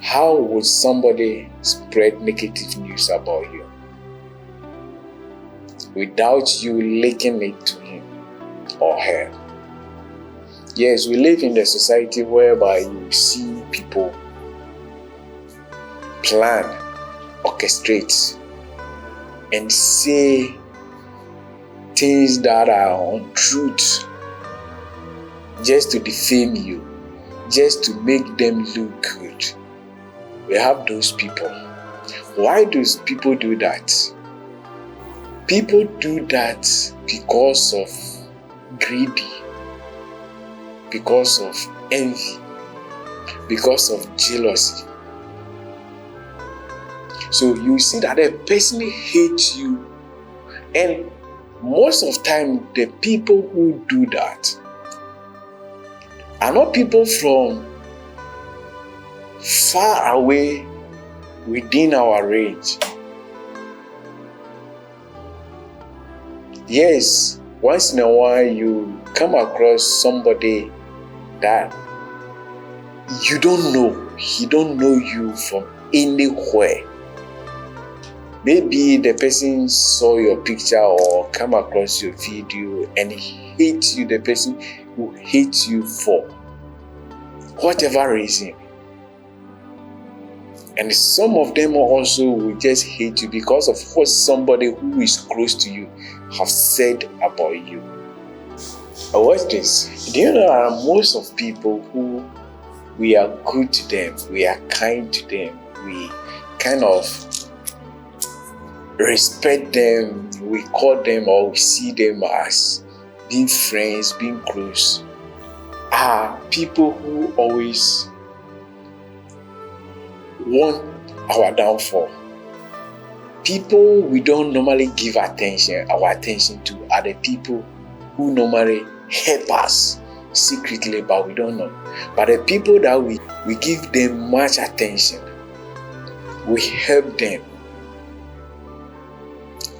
How would somebody spread negative news about you without you linking it to him or her? Yes, we live in a society whereby you see people plan, orchestrate, and say things that are untruth just to defame you, just to make them look good. We have those people. Why do people do that? People do that because of greedy, because of envy, because of jealousy. So you see that a person hates you, and most of the time the people who do that are not people from far away within our range. Yes, once in a while you come across somebody that you don't know, he don't know you from anywhere. Maybe the person saw your picture or come across your video and he hates you, the person who hates you for whatever reason. And some of them also will just hate you because of what somebody who is close to you have said about you. But watch this. Do you know that most of people who we are good to them, we are kind to them, we kind of respect them, we call them or we see them as being friends, being close, are people who always want our downfall. People we don't normally give our attention to are the people who normally help us secretly, but we don't know. But the people that we give them much attention, we help them,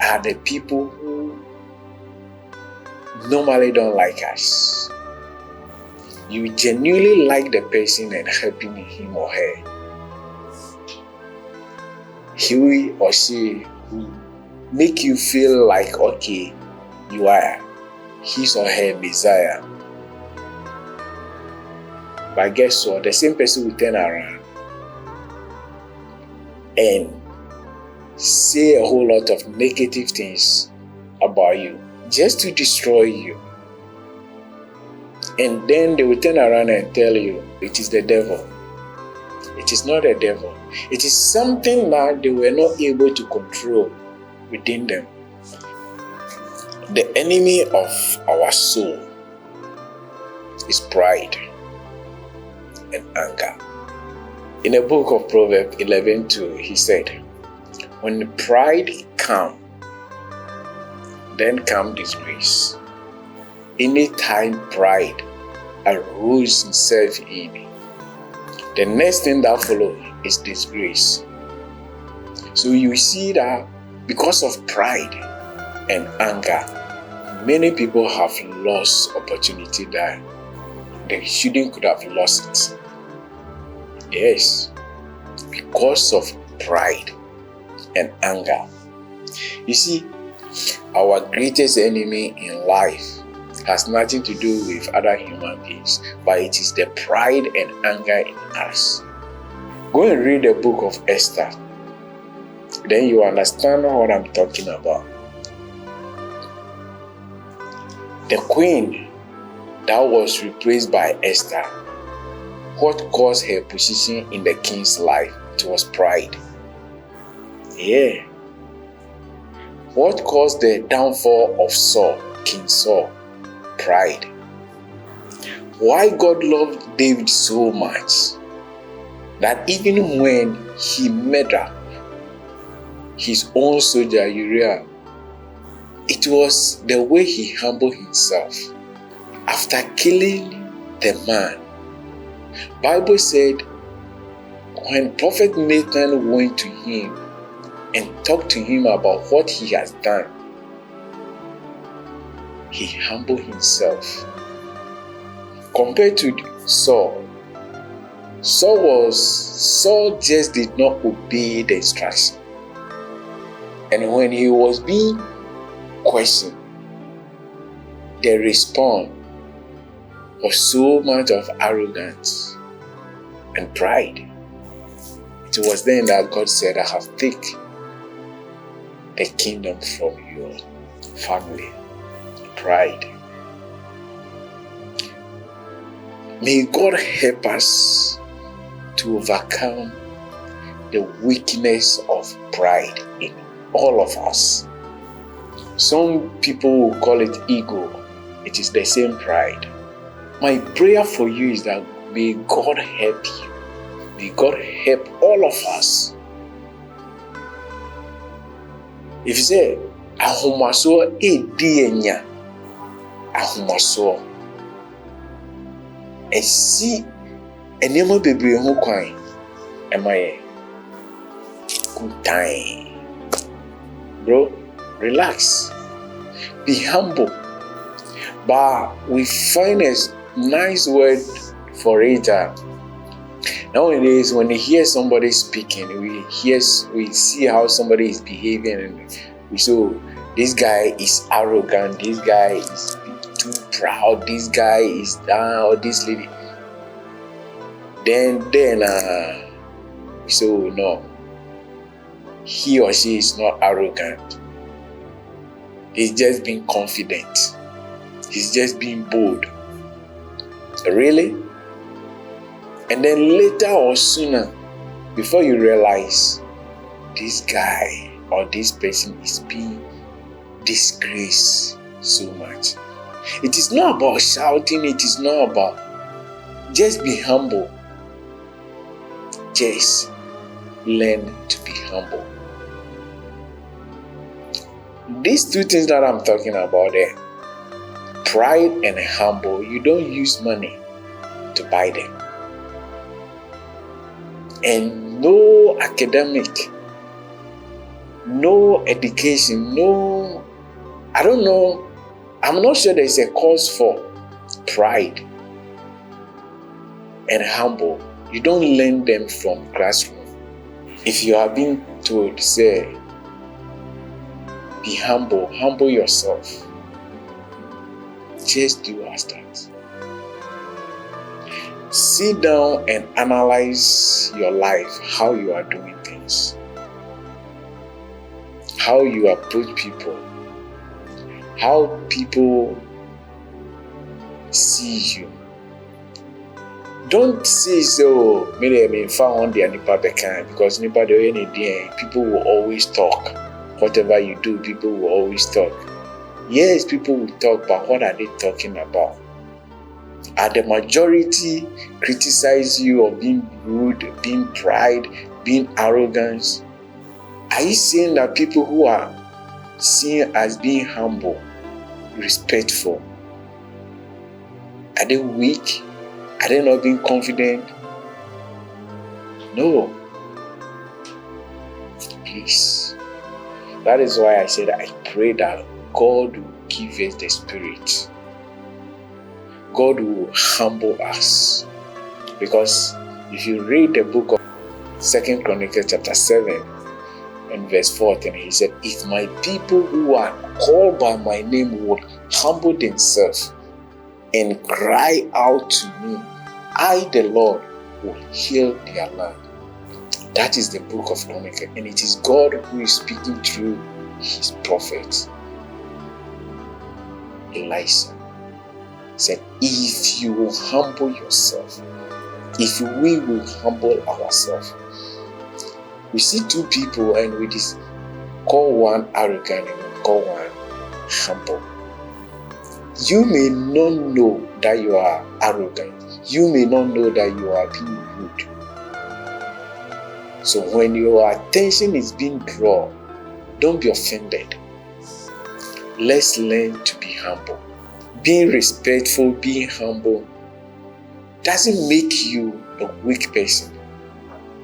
are the people who normally don't like us. You genuinely like the person and helping him or her. He or she will make you feel like, okay, you are his or her Messiah. But guess what? The same person will turn around and say a whole lot of negative things about you just to destroy you. And then they will turn around and tell you it is the devil. It is not the devil. It is something that they were not able to control within them. The enemy of our soul is pride and anger. In the book of Proverbs 11:2, he said, when pride comes, then comes disgrace. Anytime pride arose itself in, the next thing that follows is disgrace. So you see that because of pride and anger, many people have lost opportunity that they shouldn't could have lost it. Yes, because of pride and anger. You see, our greatest enemy in life has nothing to do with other human beings, but it is the pride and anger in us. Go and read the book of Esther. Then you understand what I'm talking about. The queen that was replaced by Esther, what caused her position in the king's life? It was pride. Yeah. What caused the downfall of Saul, King Saul? Pride. Why God loved David so much that even when he murdered his own soldier Uriah, it was the way he humbled himself after killing the man. Bible said when Prophet Nathan went to him and talked to him about what he has done, he humbled himself. Compared to Saul, Saul just did not obey the instruction. And when he was being questioned, the response was so much of arrogance and pride. It was then that God said, I have taken the kingdom from your family. Pride. May God help us to overcome the weakness of pride in all of us. Some people will call it ego. It is the same pride. My prayer for you is that may God help you. May God help all of us. If you say, ahomaso edienya, ahomaso, esi enema bebre ho kwan, emaye, good time. Bro, relax. Be humble. But we find a nice word for it. Nowadays, when we hear somebody speaking, we see how somebody is behaving, and we say, this guy is arrogant, this guy is too proud, this guy is down, or this lady. Then we say, oh, no, he or she is not arrogant. He's just being confident. He's just being bold. Really? And then later or sooner, before you realize, this guy or this person is being disgraced so much. It is not about shouting. It is not about. Just be humble. Just learn to be humble. These two things that I'm talking about there, pride and humble, you don't use money to buy them. And no academic, no education, no, I don't know, I'm not sure there's a cause for pride and humble. You don't learn them from classroom. If you are being told, say, be humble, humble yourself, just do as that. Sit down and analyze your life, how you are doing things, how you approach people, how people see you. Don't say so, found the nipa bekan, because nipa de any day, people will always talk. Whatever you do, people will always talk. Yes, people will talk, but what are they talking about? Are the majority criticize you of being rude, being pride, being arrogant? Are you saying that people who are seen as being humble, respectful, are they weak? Are they not being confident? No. Please. That is why I said I pray that God will give us the spirit. God will humble us. Because if you read the book of 2 Chronicles chapter 7 and verse 14, he said, if my people who are called by my name would humble themselves and cry out to me, I, the Lord, will heal their land. That is the book of Chronicles, and it is God who is speaking through his prophet Elisha. Said, if you will humble yourself, if we will humble ourselves. We see two people and we just call one arrogant and we call one humble. You may not know that you are arrogant. You may not know that you are being rude. So when your attention is being drawn, don't be offended. Let's learn to be humble. Being respectful, being humble doesn't make you a weak person.